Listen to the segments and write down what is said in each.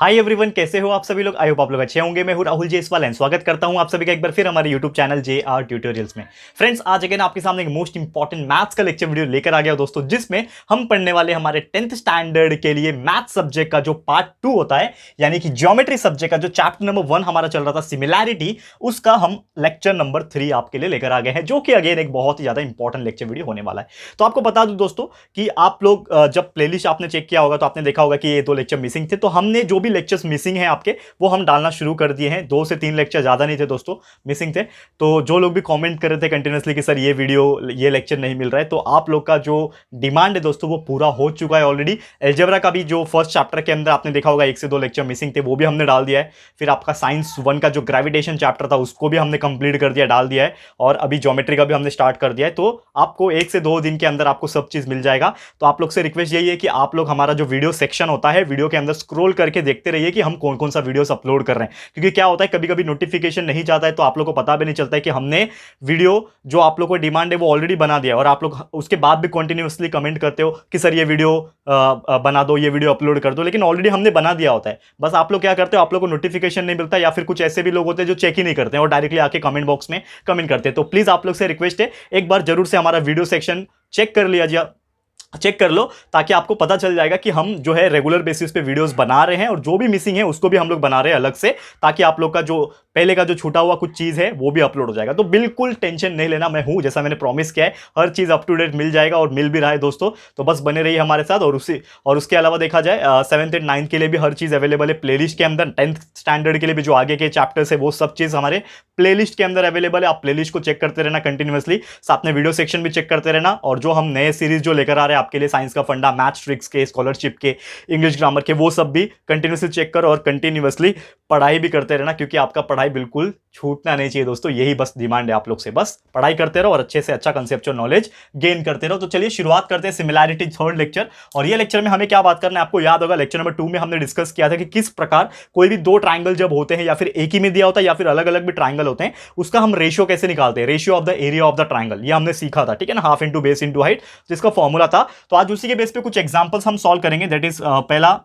Hi everyone, कैसे हो आप सभी लोग। आई होप आप लोग अच्छे होंगे। मैं हूं राहुल जेसवाल एंड स्वागत करता हूं आप सभी का एक बार फिर हमारे यूट्यूब चैनल JR ट्यूटोरियल्स में। फ्रेंड्स, आज अगेन आपके सामने एक मोस्ट इंपॉर्टेंट मैथ्स का लेक्चर वीडियो लेकर आ गया दोस्तों, जिसमें हम पढ़ने वाले हमारे 10th स्टैंडर्ड के लिए मैथ सब्जेक्ट का जो पार्ट 2 होता है, यानी कि ज्योमेट्री सब्जेक्ट का जो चैप्टर नंबर 1 हमारा चल रहा था सिमिलैरिटी, उसका हम लेक्चर नंबर 3 आपके लिए लेकर आ गए हैं, जो कि अगेन एक बहुत ही ज्यादा इंपॉर्टेंट लेक्चर वीडियो होने वाला है। तो आपको बता दूं दोस्तों कि आप लोग जब प्लेलिस्ट आपने चेक किया होगा तो आपने देखा होगा कि ये 2 लेक्चर मिसिंग थे। तो हमने जो भी लेक्चर्स मिसिंग है आपके, वो हम डालना शुरू कर दिए हैं। 2 से 3 लेक्चर ज्यादा नहीं थे दोस्तों, मिसिंग थे। तो जो लोग भी कमेंट कर रहे थे कंटिन्यूअसली कि सर ये वीडियो, ये लेक्चर नहीं मिल रहा है, तो आप लोग का जो डिमांड है दोस्तों वो पूरा हो चुका है ऑलरेडी। अलजेब्रा का भी जो फर्स्ट चैप्टर के अंदर आपने देखा होगा 1 से 2 लेक्चर मिसिंग थे, वो भी हमने डाल दिया है। फिर आपका साइंस 1 का जो ग्रेविटेशन चैप्टर था उसको भी हमने कंप्लीट कर दिया, डाल दिया है। और अभी ज्योमेट्री का भी हमने स्टार्ट कर दिया है। तो आपको 1 से 2 दिन के अंदर आपको सब चीज मिल जाएगा। तो आप लोग से रिक्वेस्ट यही है कि आप लोग हमारा जो वीडियो सेक्शन होता है, वीडियो के अंदर स्क्रॉल करके देखते रहिए कि हम कौन कौन सा वीडियोस अपलोड कर रहे हैं। क्योंकि क्या होता है, कभी कभी नोटिफिकेशन नहीं जाता है तो आप लोग को पता भी नहीं चलता है कि हमने वीडियो जो आप लोग को डिमांड है वो ऑलरेडी बना दिया है। और आप लोग उसके बाद भी कंटिन्यूअसली कमेंट करते हो कि सर ये वीडियो बना दो, ये वीडियो अपलोड कर दो, लेकिन ऑलरेडी हमने बना दिया होता है। बस आप लोग क्या करते हो, आप लोग को नोटिफिकेशन नहीं मिलता, या फिर कुछ ऐसे भी लोग होते हैं जो चेक ही नहीं करते हैं और डायरेक्टली आके कमेंट बॉक्स में कमेंट करते हैं। तो प्लीज आप लोग से रिक्वेस्ट है, एक बार जरूर से हमारा वीडियो सेक्शन चेक कर लो, ताकि आपको पता चल जाएगा कि हम जो है रेगुलर बेसिस पे वीडियोस बना रहे हैं, और जो भी मिसिंग है उसको भी हम लोग बना रहे हैं अलग से, ताकि आप लोग का जो पहले का जो छूटा हुआ कुछ चीज है वो भी अपलोड हो जाएगा। तो बिल्कुल टेंशन नहीं लेना, मैं हूं, जैसा मैंने प्रॉमिस किया है, हर चीज अप टू डेट मिल जाएगा और मिल भी रहा है दोस्तों। तो बस बने रहिए हमारे साथ। और उसके अलावा देखा जाए 7th एंड 9th के लिए भी हर चीज अवेलेबल है प्लेलिस्ट के अंदर। 10th स्टैंडर्ड के लिए भी जो आगे के चैप्टर्स है वो सब चीज हमारे प्लेलिस्ट के अंदर अवेलेबल है। आप प्लेलिस्ट को चेक करते रहना कंटिन्यूअसली, साथ में वीडियो सेक्शन भी चेक करते रहना। और जो हम नए सीरीज जो लेकर आ रहे हैं आपके लिए, साइंस का फंडा, मैथ्स ट्रिक्स के, स्कॉलरशिप के, इंग्लिश ग्रामर के, वो सब भी कंटिन्यूअसली चेक करो और कंटिन्यूअसली पढ़ाई भी करते रहना, क्योंकि आपका पढ़ाई बिल्कुल छूटना नहीं चाहिए दोस्तों। यही बस डिमांड है आप लोग से, बस पढ़ाई करते रहो और अच्छे से अच्छा कंसेप्चुअल नॉलेज गेन करते रहो। तो चलिए शुरुआत करते हैं सिमिलैरिटी 3rd लेक्चर। और ये लेक्चर में हमें क्या बात करना है, आपको याद होगा लेक्चर नंबर 2 में हमने डिस्कस किया था कि किस प्रकार कोई भी 2 ट्राइंगल जब होते हैं, या फिर एक ही में दिया होता है या फिर अलग अलग भी ट्राइंगल होते हैं, उसका हम रेशियो कैसे निकालते हैं, ratio of the area of the triangle. ये हमने सीखा था, ठीक है ना, half into base into height, जिसका फॉर्मूला था। तो आज उसी के बेस पे कुछ एग्जांपल्स हम सॉल्व करेंगे। दैट इज पहला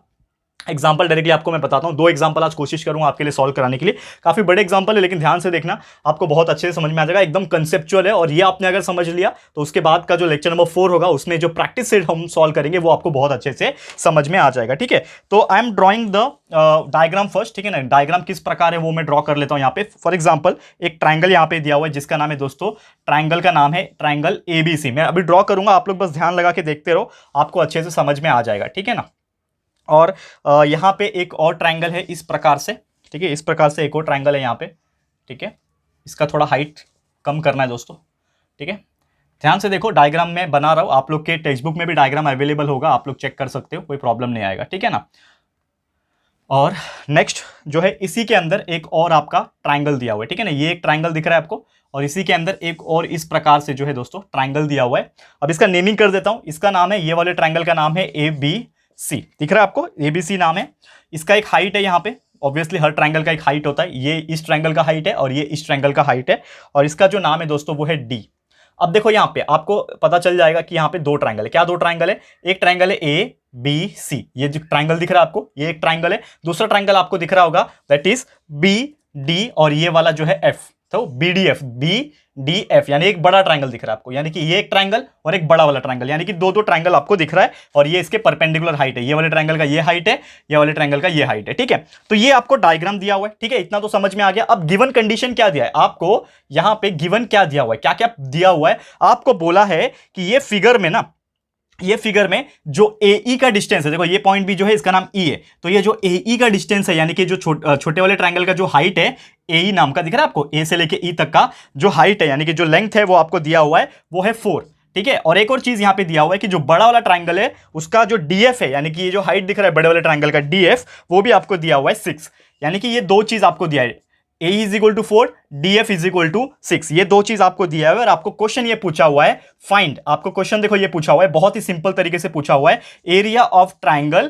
एग्जाम्पल डायरेक्टली आपको मैं बताता हूं। 2 एग्जाम्पल आज कोशिश करूंगा आपके लिए सॉल्व कराने के लिए। काफी बड़े एग्जाम्पल है, लेकिन ध्यान से देखना, आपको बहुत अच्छे से समझ में आ जाएगा। एकदम कंसेप्चुअल है, और ये आपने अगर समझ लिया तो उसके बाद का जो लेक्चर नंबर 4 होगा उसमें जो प्रैक्टिस सेट हम सॉल्व करेंगे वो आपको बहुत अच्छे से समझ में आ जाएगा, ठीक है। तो I am drawing the diagram first, ठीक है ना। डायग्राम किस प्रकार है वो मैं ड्रॉ कर लेता हूं यहाँ पे। फॉर एग्जाम्पल एक ट्राइंगल यहाँ पे दिया हुआ है, जिसका नाम है दोस्तों, ट्राइंगल का नाम है ट्राइंगल ABC। मैं अभी ड्रॉ करूंगा, आप लोग बस ध्यान लगा के देखते रहो, आपको अच्छे से समझ में आ जाएगा, ठीक है ना। और यहाँ पे एक और ट्राइंगल है इस प्रकार से, ठीक है, इस प्रकार से एक और ट्राइंगल है यहाँ पे, ठीक है। इसका थोड़ा हाइट कम करना है दोस्तों, ठीक है। ध्यान से देखो, डायग्राम में बना रहा हूं, आप लोग के टेक्स्ट बुक में भी डायग्राम अवेलेबल होगा, आप लोग चेक कर सकते हो, कोई प्रॉब्लम नहीं आएगा, ठीक है ना। और नेक्स्ट जो है, इसी के अंदर एक और आपका ट्राइंगल दिया हुआ है, ठीक है ना। ये एक ट्राइंगल दिख रहा है आपको, और इसी के अंदर एक और इस प्रकार से जो है दोस्तों ट्राइंगल दिया हुआ है। अब इसका नेमिंग कर देता हूं। इसका नाम है, ये वाले ट्राइंगल का नाम है ABC, दिख रहा है आपको, ABC नाम है। इसका एक हाइट है यहाँ पे, ऑब्वियसली हर ट्राइंगल का एक हाइट होता है। ये इस ट्राइंगल का हाइट है और ये इस ट्राइंगल का हाइट है, और इसका जो नाम है दोस्तों वो है D। अब देखो यहाँ पे आपको पता चल जाएगा कि यहाँ पे 2 ट्राइंगल है। क्या 2 ट्राइंगल है? एक ट्राइंगल है ABC, ये जो ट्राइंगल दिख रहा है आपको, ये एक ट्राइंगल है। दूसरा ट्राइंगल आपको दिख रहा होगा, दैट इज BD, और ये वाला जो है F, तो BDF, यानी एक बड़ा ट्राइंगल दिख रहा है आपको, यानी कि ये एक ट्राइंगल और एक बड़ा वाला ट्राइंगल, यानी कि 2 ट्राइंगल आपको दिख रहा है, और ये इसके परपेंडिकुलर हाइट है। ये वाले ट्राइंगल का ये हाइट है, ये वाले ट्राइंगल का ये हाइट है, ठीक है। तो ये आपको डायग्राम दिया हुआ है, ठीक है, इतना तो समझ में आ गया। अब गिवन कंडीशन क्या दिया है आपको, यहां पे गिवन क्या दिया हुआ है, क्या क्या दिया हुआ है आपको, बोला है कि ये फिगर में ना, ये फिगर में जो AE का डिस्टेंस है, देखो ये पॉइंट भी जो है इसका नाम E है, तो ये जो AE का डिस्टेंस है, यानी कि जो छोटे वाले ट्रायंगल का जो हाइट है, AE नाम का दिख रहा है आपको, A से लेके E तक का जो हाइट है, यानी कि जो लेंथ है वो आपको दिया हुआ है, वो है 4, ठीक है। और एक और चीज यहां पे दिया हुआ है कि जो बड़ा वाला ट्रायंगल है उसका जो DF है, यानी कि ये जो हाइट दिख रहा है बड़े वाले ट्रायंगल का DF, वो भी आपको दिया हुआ है 6, यानी कि ये 2 चीज आपको दिया है, AE is equal to 4, DF is equal to 6, ये 2 चीज आपको दिया है। और आपको क्वेश्चन ये पूछा हुआ है, फाइंड, आपको क्वेश्चन देखो ये पूछा हुआ है, बहुत ही सिंपल तरीके से पूछा हुआ है, एरिया ऑफ ट्राइंगल।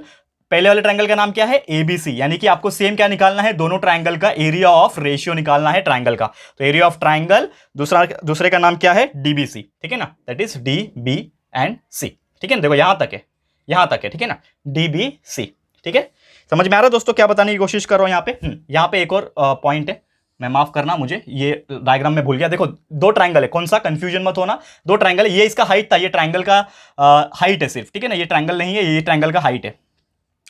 पहले वाले ट्राइंगल का नाम क्या है? ABC, यानी कि आपको सेम क्या निकालना है, दोनों ट्राइंगल का एरिया ऑफ रेशियो निकालना है ट्राइंगल का। तो एरिया ऑफ ट्राइंगल, दूसरे का नाम क्या है? DBC, ठीक है ना, that is DB and C, ठीक है ना। देखो यहां तक है, ठीक है ना, DBC, ठीक है। समझ में आ रहा है दोस्तों क्या बताने की कोशिश कर रहा हूं यहाँ पे? यहाँ पे एक और पॉइंट है, मैं माफ करना, मुझे ये डायग्राम में भूल गया। देखो दो ट्रायंगल है, कौन सा, कंफ्यूजन मत होना, दो ट्रायंगल है, ये इसका हाइट था, ये ट्रायंगल का हाइट है सिर्फ, ठीक है ना, ये ट्रायंगल नहीं है, ये ट्रायंगल का हाइट है।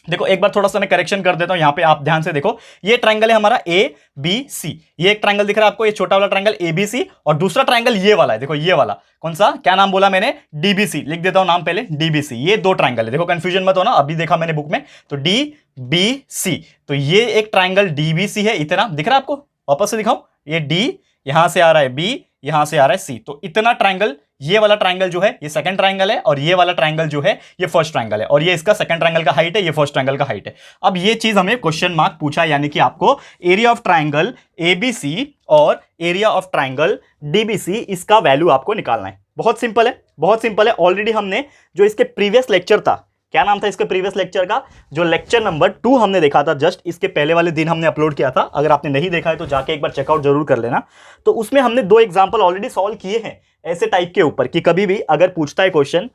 देखो एक बार थोड़ा सा मैं करेक्शन कर देता हूं, यहां पे आप ध्यान से देखो, ये ट्रायंगल है हमारा ए बी सी, ये एक ट्रायंगल दिख रहा है आपको, ये छोटा वाला ट्रायंगल ए बी सी, और दूसरा ट्रायंगल ये वाला है, देखो ये वाला, कौन सा, क्या नाम बोला मैंने, डीबीसी, लिख देता हूं नाम पहले, डीबीसी। ये दो ट्रायंगल है, देखो कंफ्यूजन मत होना, अभी देखा मैंने बुक में, तो डी बी सी, तो ये एक ट्रायंगल डीबीसी है, इतना दिख रहा है आपको, वापस से दिखाऊं, ये डी यहां से आ रहा है, बी यहां से आ रहा है, सी, तो इतना ट्रायंगल, ये वाला ट्रायंगल जो है ये सेकंड ट्रायंगल है, और ये वाला ट्रायंगल जो है ये फर्स्ट ट्रायंगल है, और ये इसका सेकंड ट्रायंगल का हाइट है, ये फर्स्ट ट्रायंगल का हाइट है। अब ये चीज हमें क्वेश्चन मार्क पूछा, यानी कि आपको एरिया ऑफ ट्रायंगल एबीसी और एरिया ऑफ ट्रायंगल डीबीसी, इसका वैल्यू आपको निकालना है। बहुत सिंपल है, बहुत सिंपल है। ऑलरेडी हमने जो इसके प्रीवियस लेक्चर था, क्या नाम था इसके प्रीवियस लेक्चर का, जो लेक्चर नंबर 2 हमने देखा था, जस्ट इसके पहले वाले दिन हमने अपलोड किया था, अगर आपने नहीं देखा है तो जाके एक बार चेकआउट जरूर कर लेना। तो उसमें हमने 2 एग्जांपल ऑलरेडी सॉल्व किए हैं ऐसे टाइप के ऊपर, कि कभी भी अगर पूछता है क्वेश्चन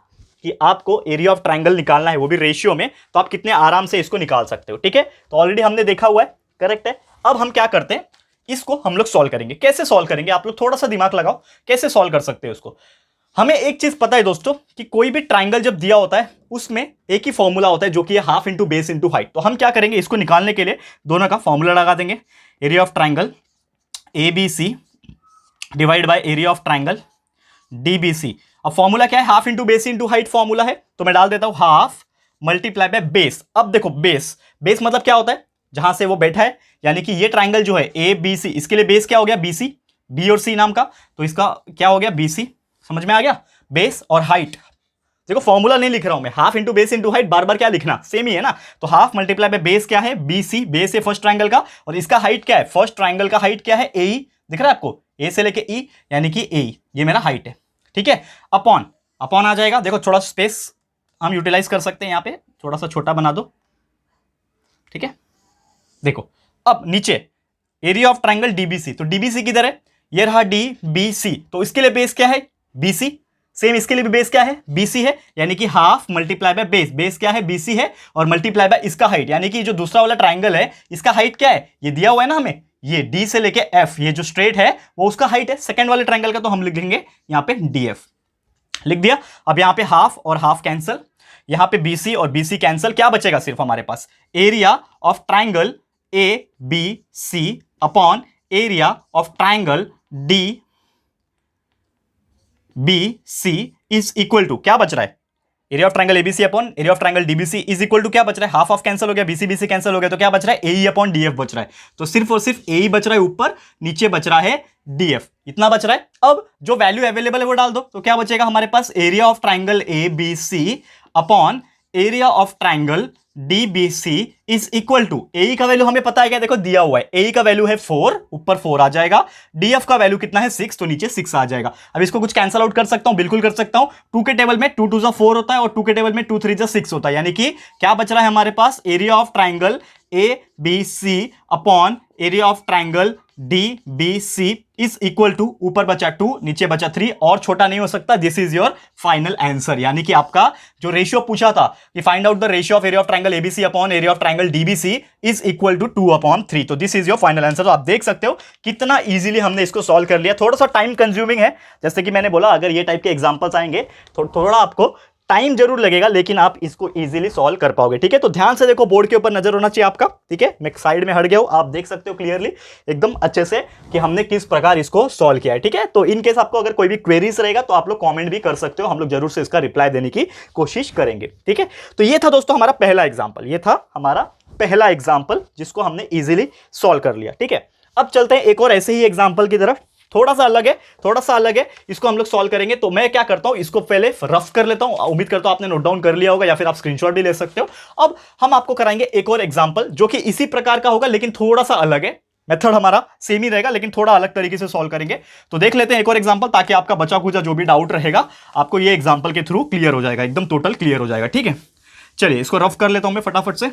कि आपको एरिया ऑफ ट्रायंगल निकालना है, वो भी रेशियो में, तो आप कितने आराम से इसको निकाल सकते हो, ठीक है। तो ऑलरेडी हमने देखा हुआ है, करेक्ट है। अब हम क्या करते हैं, इसको हम लोग सॉल्व करेंगे। कैसे सॉल्व करेंगे, आप लोग थोड़ा सा दिमाग लगाओ, कैसे सॉल्व कर सकते हो इसको। हमें एक चीज पता है दोस्तों, कि कोई भी ट्रायंगल जब दिया होता है उसमें एक ही फॉर्मूला होता है, जो कि half into base into height. तो हम क्या करेंगे, इसको निकालने के लिए दोनों का फॉर्मूला लगा देंगे, area of triangle A B C divide by area of triangle D B C. अब फॉर्मूला क्या है, half into base into height formula है, तो मैं डाल देता हूं हाफ मल्टीप्लाई बाय बेस। अब देखो बेस, बेस मतलब क्या होता है, जहां से वो बैठा है, यानी कि ये ट्रायंगल जो है ए बी सी, इसके लिए बेस क्या हो गया, बी सी, बी और सी नाम का, तो इसका क्या हो गया, बी सी। समझ में आ गया, बेस और हाइट। देखो फॉर्मूला नहीं लिख रहा हूं मैं, half into base into height, बार बार क्या लिखना, सेम ही है ना। तो हाफ मल्टीप्लाई बाय बेस क्या है, बी सी, बेस है फर्स्ट ट्रायंगल का, और इसका हाइट क्या है, फर्स्ट ट्रायंगल का हाइट क्या है, ए, दिख रहा है आपको, ए से लेके ई, यानी कि ए, ये मेरा हाइट है, ठीक है। अपॉन, अपॉन आ जाएगा, देखो थोड़ा स्पेस हम यूटिलाइज कर सकते हैं, यहां पे थोड़ा सा छोटा बना दो, ठीक है। देखो अब नीचे एरिया ऑफ ट्रायंगल डीबीसी, तो डीबीसी किधर है, ये रहा डी बी सी, तो इसके लिए बेस क्या है, बीसी, सेम इसके लिए भी बेस क्या है, बीसी है, यानी कि half multiply by base, base क्या है, बीसी है, और मल्टीप्लाई बाय इसका हाइट, यानी कि जो दूसरा वाला ट्रायंगल है इसका हाइट क्या है, ये दिया हुआ है ना हमें, ये डी से लेके एफ, ये जो स्ट्रेट है वो उसका हाइट है सेकंड वाले ट्रायंगल का, तो हम लिख देंगे यहां पे डी एफ, लिख दिया। अब यहां पे हाफ और हाफ कैंसल, यहां पे बीसी और बीसी कैंसल, क्या बचेगा सिर्फ हमारे पास, area of triangle A B C upon area of triangle D B C is equal to, क्या बच रहा है, area of triangle ABC upon area of triangle DBC is equal to, क्या बच रहा है, हाफ ऑफ कैंसिल हो गया, बीसी बीसी कैंसिल हो गया, तो क्या बच रहा है, ए अपॉन डीएफ बच रहा है। तो सिर्फ और सिर्फ ए बच रहा है ऊपर, नीचे बच रहा है डीएफ, इतना बच रहा है। अब जो वैल्यू अवेलेबल है वो डाल दो, तो क्या बचेगा हमारे पास, area of triangle A B C upon area of triangle DBC is equal to, A का वैल्यू हमें पता है क्या, देखो दिया हुआ है, ए का वैल्यू है 4, ऊपर 4 आ जाएगा, डीएफ का वैल्यू कितना है 6, तो नीचे 6 आ जाएगा। अब इसको कुछ कैंसल आउट कर सकता हूं, बिल्कुल कर सकता हूं, 2 के टेबल में 2 2 4 होता है, और 2 के टेबल में 2 3 6 होता है, यानी कि क्या बच रहा है हमारे पास, area of triangle A B C upon area of triangle D B C is equal to, ऊपर बचा 2 नीचे बचा 3, और छोटा नहीं हो सकता, this is your final answer. यानी कि आपका जो रेशियो पूछा था कि find out the ratio of area of triangle ABC upon area of triangle DBC is equal to 2/3, तो this is your final answer. तो आप देख सकते हो कितना इजीली हमने इसको सॉल्व कर लिया। थोड़ा सा टाइम कंज्यूमिंग है, जैसे कि मैंने बोला, अगर ये टाइप के एग्जांपल्स आएंगे तो थोड़ा आपको टाइम जरूर लगेगा, लेकिन आप इसको इजीली सॉल्व कर पाओगे, ठीक है। तो ध्यान से देखो, बोर्ड के ऊपर नजर होना चाहिए आपका, ठीक है। मैं साइड में हट गया हूं, आप देख सकते हो क्लियरली एकदम अच्छे से कि हमने किस प्रकार इसको सॉल्व किया है, ठीक है। तो इन केस आपको अगर कोई भी क्वेरीज रहेगा तो आप लोग कमेंट भी कर सकते हो, हम लोग जरूर से इसका रिप्लाई देने की कोशिश करेंगे, ठीक है। तो ये था दोस्तों हमारा पहला एग्जाम्पल, ये था हमारा पहला एग्जाम्पल जिसको हमने इजीली सॉल्व कर लिया, ठीक है। अब चलते हैं एक और ऐसे ही एग्जाम्पल की तरफ, थोड़ा सा अलग है, थोड़ा सा अलग है, इसको हम लोग सॉल्व करेंगे। तो मैं क्या करता हूं, इसको पहले रफ कर लेता हूं, उम्मीद करता हूं आपने नोट डाउन कर लिया होगा, या फिर आप स्क्रीनशॉट भी ले सकते हो। अब हम आपको कराएंगे एक और एग्जांपल जो कि इसी प्रकार का होगा, लेकिन थोड़ा सा अलग है, मेथड हमारा सेम ही रहेगा, लेकिन थोड़ा अलग तरीके से सॉल्व करेंगे। तो देख लेते हैं एक और एग्जांपल, ताकि आपका बचा खुचा जो भी डाउट रहेगा आपको ये एग्जांपल के थ्रू क्लियर हो जाएगा, एकदम टोटल क्लियर हो जाएगा, ठीक है। चलिए इसको रफ कर लेता हूं मैं फटाफट से।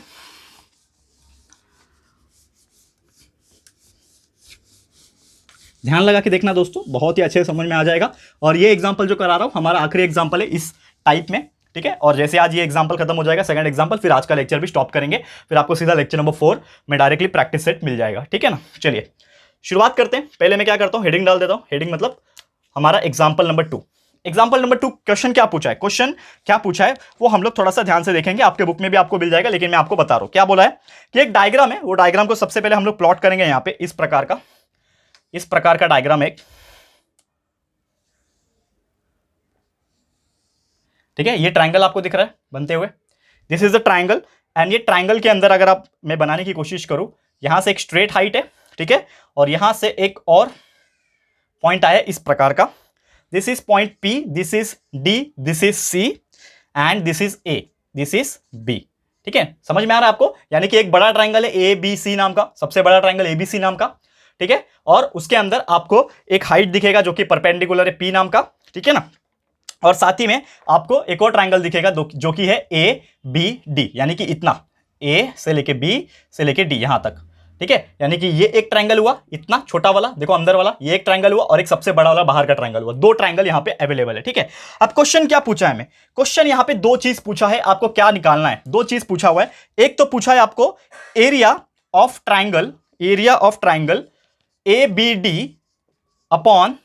ध्यान लगा के देखना दोस्तों, बहुत ही अच्छे से समझ में आ जाएगा। और ये एग्जांपल जो करा रहा हूं हमारा आखिरी एग्जांपल है इस टाइप में, ठीक है। और जैसे आज ये एग्जांपल खत्म हो जाएगा, सेकंड एग्जांपल, फिर आज का लेक्चर भी स्टॉप करेंगे, फिर आपको सीधा लेक्चर नंबर 4 में डायरेक्टली प्रैक्टिस सेट मिल जाएगा, ठीक है ना। चलिए शुरुआत करते हैं। पहले मैं क्या करता हूं, हेडिंग डाल देता हूं। हेडिंग मतलब हमारा example number 2। Example number 2 question क्या पूछा है, क्वेश्चन क्या पूछा है वो हम लोग थोड़ा सा ध्यान से देखेंगे। आपके बुक में भी आपको मिल जाएगा, लेकिन मैं आपको बता रहा हूं क्या बोला है कि एक डायग्राम है, वो डायग्राम को सबसे पहले हम लोग प्लॉट करेंगे यहां पे इस प्रकार का डायग्राम है, ठीक है। ये ट्रायंगल आपको दिख रहा है बनते हुए, this is the triangle. And ये ट्रायंगल के अंदर अगर मैं बनाने की कोशिश करूं, यहां से एक स्ट्रेट हाइट है, ठीक है, और यहां से एक और पॉइंट आया इस प्रकार का, this is point P, this is D, this is C and this is A, this is B, ठीक है। समझ में आ रहा है आपको, यानी कि एक बड़ा ट्रायंगल है ABC नाम का, सबसे बड़ा ट्रायंगल ABC नाम का, ठीक है, और उसके अंदर आपको एक हाइट दिखेगा जो कि परपेंडिकुलर है P नाम का, ठीक है ना। और साथ ही में आपको एक और ट्रायंगल दिखेगा जो कि है ABD, यानी कि इतना A से लेके B से लेके D यहां तक, ठीक है। यानी कि ये एक ट्रायंगल हुआ, इतना छोटा वाला देखो अंदर वाला, ये एक ट्रायंगल हुआ, और एक सबसे बड़ा वाला बाहर का ट्रायंगल हुआ। दो ट्रायंगल यहां पे अवेलेबल है, ठीक है। अब क्वेश्चन क्या पूछा है, हमें क्वेश्चन यहां पे दो चीज पूछा है, आपको क्या निकालना है, दो चीज पूछा हुआ है। एक तो पूछा है आपको area of triangle ABD upon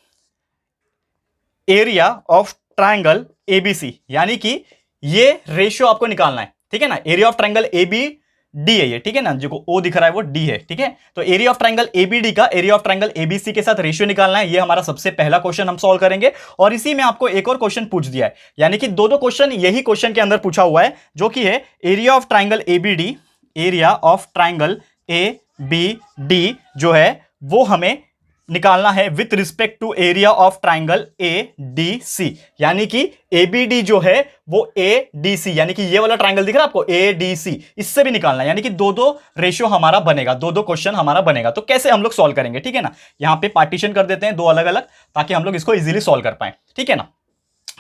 area of triangle ABC, यानी कि ये रेशियो आपको निकालना है, ठीक है ना। एरिया ऑफ ट्रायंगल ABD है ये, ठीक है ना, जो O दिख रहा है वो D है, ठीक है। तो एरिया ऑफ ट्रायंगल ABD का एरिया ऑफ ट्रायंगल ABC के साथ रेशियो निकालना है। ये हमारा सबसे पहला क्वेश्चन हम सॉल्व करेंगे, और इसी में आपको एक और क्वेश्चन पूछ दिया है, यानी कि दो क्वेश्चन यही क्वेश्चन के अंदर पूछा हुआ है, जो कि है area of triangle ABD, area of triangle ABD जो है वो हमें निकालना है with respect to area of triangle ADC, यानी कि ABD जो है वो ADC, यानी कि ये वाला ट्रायंगल दिख रहा है आपको ADC, इससे भी निकालना है, यानी कि दो रेशियो हमारा बनेगा, दो क्वेश्चन हमारा बनेगा। तो कैसे हम लोग सॉल्व करेंगे, ठीक है ना। यहां पे पार्टीशन कर देते हैं दो अलग अलग, ताकि हम लोग इसको इजीली सॉल्व कर पाए, ठीक है ना।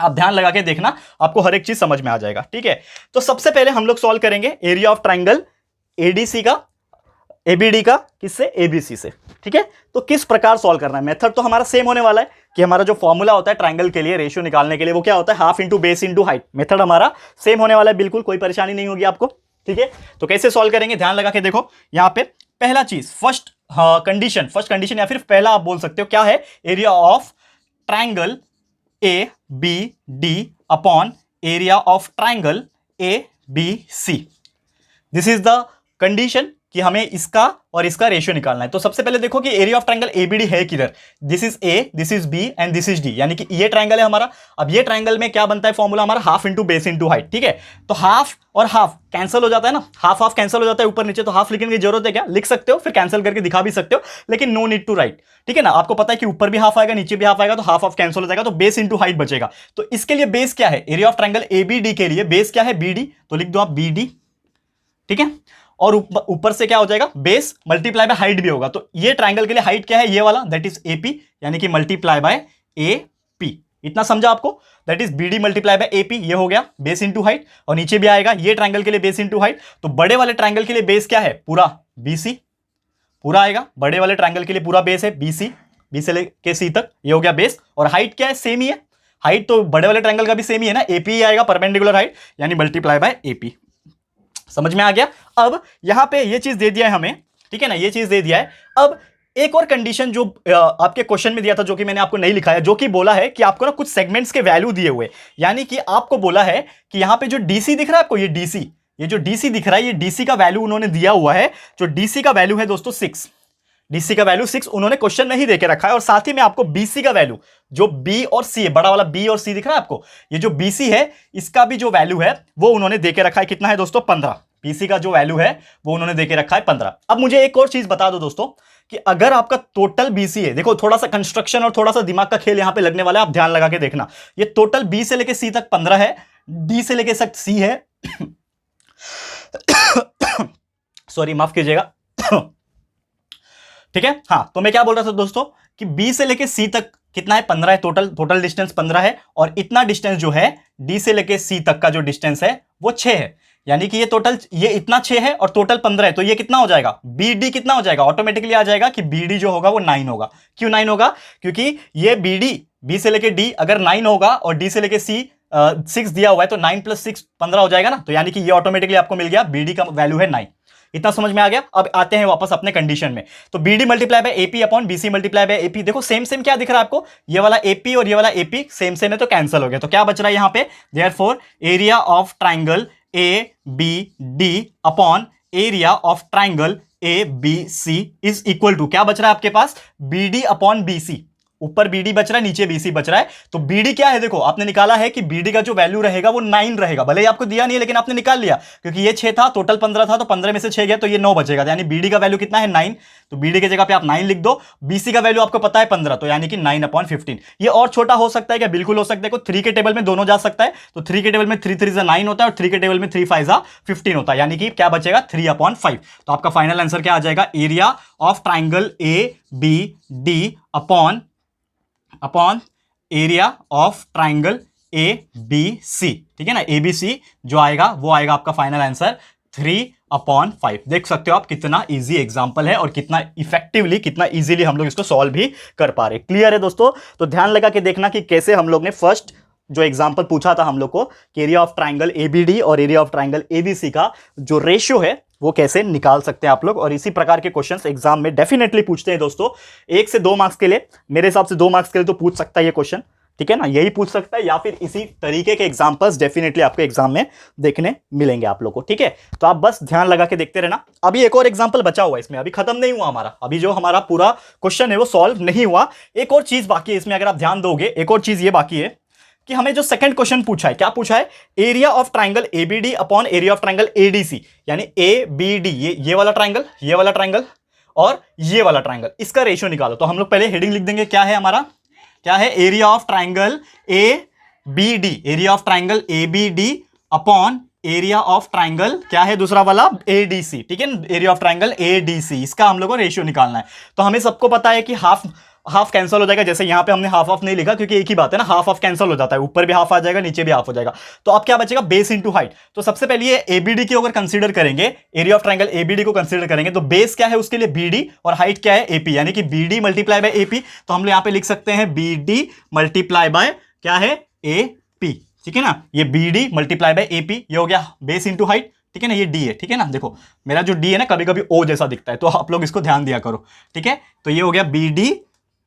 आप ध्यान लगा के देखना, आपको हर एक चीज समझ में आ जाएगा, ठीक है। तो सबसे पहले हम लोग सॉल्व करेंगे एरिया ऑफ ट्रायंगल ADC का, ABD का किससे, ABC से, ठीक है। तो किस प्रकार सॉल्व करना है, मेथड तो हमारा सेम होने वाला है कि हमारा जो फॉर्मूला होता है ट्रायंगल के लिए रेशियो निकालने के लिए वो क्या होता है, half into base into height. Method हमारा सेम होने वाला है, बिल्कुल कोई परेशानी नहीं होगी आपको, ठीक है। तो कैसे सॉल्व करेंगे, ध्यान लगा के देखो। यहां पे पहला चीज फर्स्ट कंडीशन या फिर पहला आप बोल सकते हो क्या है, area of triangle ABD upon area of triangle ABC, this is the condition कि हमें इसका और इसका रेशियो निकालना है। तो सबसे पहले देखो कि एरिया ऑफ ट्रायंगल ABD है किधर, this is A, this is B and this is D, यानी कि ये ट्रायंगल है हमारा। अब ये ट्रायंगल में क्या बनता है फॉर्मूला हमारा, half into base into height, ठीक है। तो हाफ और हाफ कैंसिल हो जाता है ना, हाफ कैंसिल हो जाता है ऊपर नीचे, तो हाफ लिखने की जरूरत है क्या, लिख सकते हो, फिर कैंसिल करके दिखा भी सकते हो, लेकिन नो नीड टू राइट, ठीक है ना। आपको पता है कि ऊपर भी हाफ आएगा नीचे भी हाफ आएगा, तो हाफ कैंसिल हो जाएगा, तो बेस इंटू हाइट बचेगा। तो इसके लिए बेस क्या है, एरिया ऑफ ट्रायंगल ABD के लिए बेस क्या है BD, तो लिख दो आप BD, ठीक है। और ऊपर से क्या हो जाएगा, बेस मल्टीप्लाई बाय हाइट भी होगा। तो ये ट्रायंगल के लिए हाइट क्या है, ये वाला, दैट इज AP, यानी कि मल्टीप्लाई बाय AP, इतना समझा आपको, that is BD multiply by AP, ये हो गया बेस इंटू हाइट। और नीचे भी आएगा ये ट्रायंगल के लिए बेस इंटू हाइट। तो बड़े वाले ट्रायंगल के लिए बेस क्या है, पूरा BC, पूरा आएगा, बड़े वाले ट्रायंगल के लिए पूरा बेस है BC, B से लेके C तक, ये हो गया बेस। और हाइट क्या है, सेम ही है, हाइट तो बड़े वाले ट्रायंगल का भी सेम ही है ना, AP ही आएगा, परपेंडिकुलर हाइट, यानी मल्टीप्लाई बाय AP। समझ में आ गया। अब यहां पे ये चीज दे दिया है हमें, ठीक है ना, ये चीज दे दिया है। अब एक और कंडीशन जो आपके क्वेश्चन में दिया था, जो कि मैंने आपको नहीं लिखा है, जो कि बोला है कि आपको ना कुछ सेगमेंट्स के वैल्यू दिए हुए, यानी कि आपको बोला है कि यहां पे जो DC दिख रहा है आपको, ये DC, ये जो DC दिख रहा है, ये DC का वैल्यू उन्होंने दिया हुआ है। जो DC का वैल्यू है दोस्तों 6, DC का वैल्यू 6 उन्होंने क्वेश्चन में ही देके रखा है। और साथ ही में आपको BC का वैल्यू, जो B और C है, बड़ा वाला B और C दिख रहा है आपको, ये जो BC है इसका भी जो वैल्यू है वो उन्होंने देके रखा है, कितना है दोस्तों 15। BC का जो वैल्यू है वो उन्होंने देके रखा है 15। अब मुझे एक और चीज बता दो दोस्तों कि अगर आपका टोटल BC है, देखो थोड़ा सा कंस्ट्रक्शन और थोड़ा सा दिमाग का खेल यहां पे लगने वाला है, आप ध्यान लगा के देखना। ये टोटल B से लेके C तक 15 है, D से लेके तक C है सॉरी माफ कीजिएगा ठीक है। हाँ, तो मैं क्या बोल रहा था दोस्तों कि B से लेके C तक कितना है, 15 है, टोटल डिस्टेंस 15 है। और इतना डिस्टेंस जो है D से लेके C तक का जो डिस्टेंस है वो 6 है, यानी कि ये टोटल ये इतना 6 है और टोटल 15 है। तो ये कितना हो जाएगा, BD कितना हो जाएगा, ऑटोमेटिकली आ जाएगा कि BD जो होगा वो 9 होगा। क्यों 9 होगा, क्योंकि ये BD B से लेके D अगर 9 होगा और D से लेके C 6 दिया हुआ है तो 9 + 6 15 हो जाएगा ना, तो यानी कि ये ऑटोमेटिकली आपको मिल गया, बीडी का वैल्यू है 9। इतना समझ में आ गया। अब आते हैं वापस अपने कंडीशन में, तो BD multiply by AP upon BC multiply by AP. देखो सेम सेम क्या दिख रहा है आपको, ये वाला एपी और ये वाला एपी सेम सेम है तो कैंसिल हो गया। तो क्या बच रहा है यहां पे, therefore area of triangle A B D upon area of triangle A B C is equal to, क्या बच रहा है आपके पास, बीडी अपॉन बीसी। ऊपर बीडी बच रहा है, नीचे बीसी बच रहा है। तो बीडी क्या है, देखो आपने निकाला है कि बीडी का जो वैल्यू रहेगा वो 9 रहेगा, भले ही आपको दिया नहीं है लेकिन आपने निकाल लिया, क्योंकि ये 6 था, टोटल 15 था, तो 15 में से 6 गया तो ये 9 बचेगा, यानी बीडी का वैल्यू कितना है 9। तो बीडी की जगह पे आप 9 लिख दो। बीसी का वैल्यू आपको पता है 15, तो यानी कि 9/15। ये और छोटा हो सकता है क्या, बिल्कुल हो सकता है। 3 के टेबल में दोनों जा सकता है, तो 3 के टेबल में 3 3 9 होता है और 3 के टेबल में 3 5 15 होता है, यानी कि क्या बचेगा 3/5। तो आपका फाइनल आंसर क्या आ जाएगा, area of triangle A B D upon area of triangle A B C, ठीक है ना, ए बी सी जो आएगा वो आएगा आपका फाइनल आंसर 3/5। देख सकते हो आप कितना इजी एग्जांपल है और कितना इफेक्टिवली, कितना इजीली हम लोग इसको सॉल्व भी कर पा रहे। क्लियर है दोस्तों, तो ध्यान लगा के देखना कि कैसे हम लोग ने फर्स्ट जो एग्जांपल पूछा था हम लोग को, एरिया ऑफ ट्राइंगल एबीडी और एरिया ऑफ ट्राइंगल एबीसी का जो रेशियो है वो कैसे निकाल सकते हैं आप लोग। और इसी प्रकार के क्वेश्चंस एग्जाम में डेफिनेटली पूछते हैं दोस्तों, 1 से 2 मार्क्स के लिए, मेरे हिसाब से 2 मार्क्स के लिए तो पूछ सकता है ये क्वेश्चन, ठीक है ना, यही पूछ सकता है, या फिर इसी तरीके के एग्जांपल्स डेफिनेटली आपको एग्जाम में देखने मिलेंगे आप लोग को, ठीक है। तो आप बस ध्यान लगा के देखते रहना। अभी एक और एग्जांपल बचा हुआ है इसमें, अभी खत्म नहीं हुआ हमारा, अभी जो हमारा पूरा क्वेश्चन है वो सॉल्व नहीं हुआ। एक और चीज बाकी है इसमें, अगर आप ध्यान दोगे, एक और चीज ये बाकी है कि हमें जो सेकंड क्वेश्चन पूछा है, क्या पूछा है, area of triangle ABD upon area of triangle ADC, यानी ए बी डी, ये वाला ट्राइंगल, ये वाला ट्राइंगल और ये वाला ट्राइंगल, इसका रेशियो निकालो। तो हम लोग पहले हेडिंग लिख देंगे, क्या है हमारा, क्या है, area of triangle A B D, area of triangle A B D upon area of triangle, क्या है दूसरा वाला, एडीसी, ठीक है, एरिया ऑफ ट्राइंगल एडीसी, इसका हम लोग को रेशियो निकालना है। तो हमें सबको पता है कि हाफ कैंसिल हो जाएगा, जैसे यहां पे हमने हाफ नहीं लिखा क्योंकि एक ही बात है ना, हाफ कैंसिल हो जाता है, ऊपर भी हाफ आ जाएगा, नीचे भी हाफ हो जाएगा। तो अब क्या बचेगा, बेस इंटू हाइट। तो सबसे पहले ये एबीडी की अगर कंसीडर करेंगे, एरिया ऑफ ट्राइंगल एबीडी को कंसीडर करेंगे, तो बेस क्या है उसके लिए बीडी और हाइट क्या है एपी, यानी कि बीडी मल्टीप्लाई बाय एपी। तो हम लोग यहां पे लिख सकते हैं बीडी मल्टीप्लाई बाय क्या है, एपी, ठीक है ना, ये बीडी मल्टीप्लाई बाय एपी, ये हो गया बेस इंटू हाइट, ठीक है ना, ये डी है, ठीक है ना, देखो मेरा जो डी है ना कभी कभी ओ जैसा दिखता है, तो आप लोग इसको ध्यान दिया करो, ठीक है। तो ये हो गया बीडी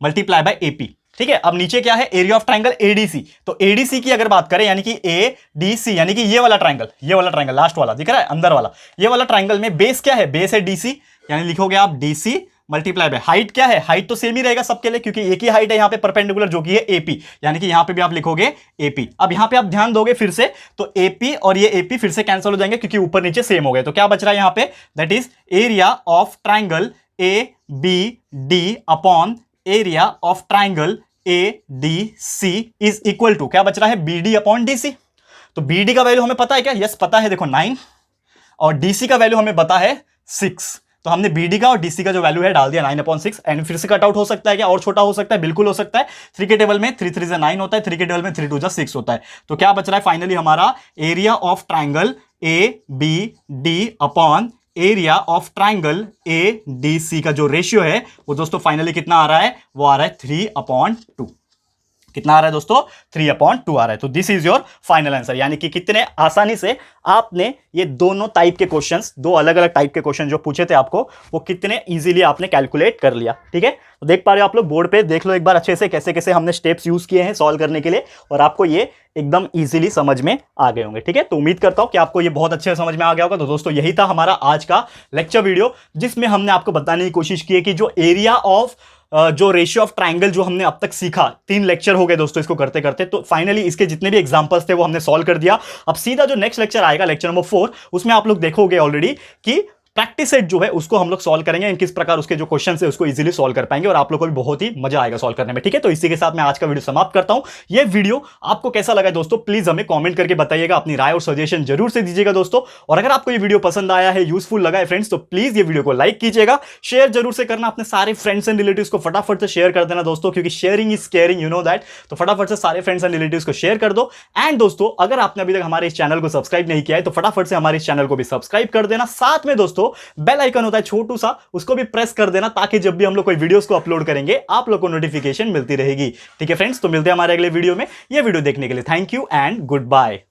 मल्टीप्लाई बाय एपी, ठीक है। अब नीचे क्या है, एरिया ऑफ ट्राइंगल एडीसी। तो एडीसी की अगर बात करें, यानी कि एडीसी, यानी कि ये वाला ट्राइंगल लास्ट वाला दिख रहा है, अंदर वाला, ये वाला ट्राइंगल में बेस क्या है, बेस है डीसी, यानी लिखोगे आप डीसी मल्टीप्लाई बाय हाइट, क्या है, हाइट तो सेम ही रहेगा सबके लिए क्योंकि एक ही हाइट है यहाँ पे परपेंडिकुलर जो कि है एपी, यानी कि यहाँ पे भी आप लिखोगे एपी। अब यहाँ पे आप ध्यान दोगे फिर से, तो एपी और ये एपी फिर से कैंसिल हो जाएंगे क्योंकि ऊपर नीचे सेम हो गए। तो क्या बच रहा है यहाँ पे, that is area of triangle A B D upon area of triangle A D C is equal to, क्या बच रहा है, B D upon D C. तो बी डी का वैल्यू हमें पता है क्या, यस पता है, देखो 9, और डी सी का वैल्यू हमें पता है 6। तो हमने बीडी का और डीसी का जो वैल्यू है डाल दिया 9/6, एंड फिर से कट आउट हो सकता है क्या, और छोटा हो सकता है, बिल्कुल हो सकता है। 3 के टेबल में 3 3 9 होता है, 3 के टेबल में 3 2 6 होता है। तो क्या बच रहा है फाइनली हमारा, area of triangle A B D upon area of triangle A D C का जो रेशियो है वो दोस्तों फाइनली कितना आ रहा है, वो आ रहा है 3/2। कितना आ रहा है दोस्तों, 3/2 आ रहा है। तो this is your final answer, यानी कि कितने आसानी से आपने ये दोनों टाइप के क्वेश्चंस, दो अलग अलग टाइप के क्वेश्चन जो पूछे थे आपको, वो कितने इजीली आपने कैलकुलेट कर लिया, ठीक है। तो देख पा रहे हो आप लोग बोर्ड पे, देख लो एक बार अच्छे से कैसे कैसे हमने स्टेप्स यूज किए हैं सॉल्व करने के लिए, और आपको ये एकदम इजीली समझ में आ गए होंगे, ठीक है। तो उम्मीद करता हूं कि आपको ये बहुत अच्छे से समझ में आ गया होगा। तो दोस्तों यही था हमारा आज का लेक्चर वीडियो, जिसमें हमने आपको बताने की कोशिश की है कि जो एरिया ऑफ जो रेशियो ऑफ ट्राइंगल जो हमने अब तक सीखा, 3 लेक्चर हो गए दोस्तों इसको करते करते, तो फाइनली इसके जितने भी एग्जांपल्स थे वो हमने सॉल्व कर दिया। अब सीधा जो नेक्स्ट लेक्चर आएगा, लेक्चर नंबर 4, उसमें आप लोग देखोगे ऑलरेडी कि प्रैक्टिस सेट जो है उसको हम लोग सॉल्व करेंगे, किस प्रकार उसके जो क्वेश्चन है उसको इजीली सॉल्व कर पाएंगे, और आप लोग को भी बहुत ही मजा आएगा सॉल्व करने में, ठीक है। तो इसी के साथ मैं आज का वीडियो समाप्त करता हूं। ये वीडियो आपको कैसा लगा दोस्तों, प्लीज हमें कमेंट करके बताइएगा, अपनी राय और सजेशन जरूर से दीजिएगा दोस्तों। और अगर आपको ये वीडियो पसंद आया है, यूजफुल लगा है फ्रेंड्स, तो प्लीज ये वीडियो को लाइक कीजिएगा, शेयर जरूर से करना, अपने सारे फ्रेंड्स एंड रिलेटिव्स को फटाफट से शेयर कर देना दोस्तों, क्योंकि sharing is caring, you know that. तो फटाफट से सारे फ्रेंड्स एंड रिलेटिव्स को शेयर कर दो। एंड दोस्तों अगर आपने अभी तक हमारे इस चैनल को सब्सक्राइब नहीं किया है, तो फटाफट से हमारे इस चैनल को भी सब्सक्राइब कर देना। साथ में दोस्तों दोस्तों बेल आइकन होता है छोटू सा, उसको भी प्रेस कर देना ताकि जब भी हम लोग कोई वीडियोस को अपलोड करेंगे आप लोग को नोटिफिकेशन मिलती रहेगी। ठीक है फ्रेंड्स, तो मिलते हैं हमारे अगले वीडियो में। ये वीडियो देखने के लिए thank you and good bye.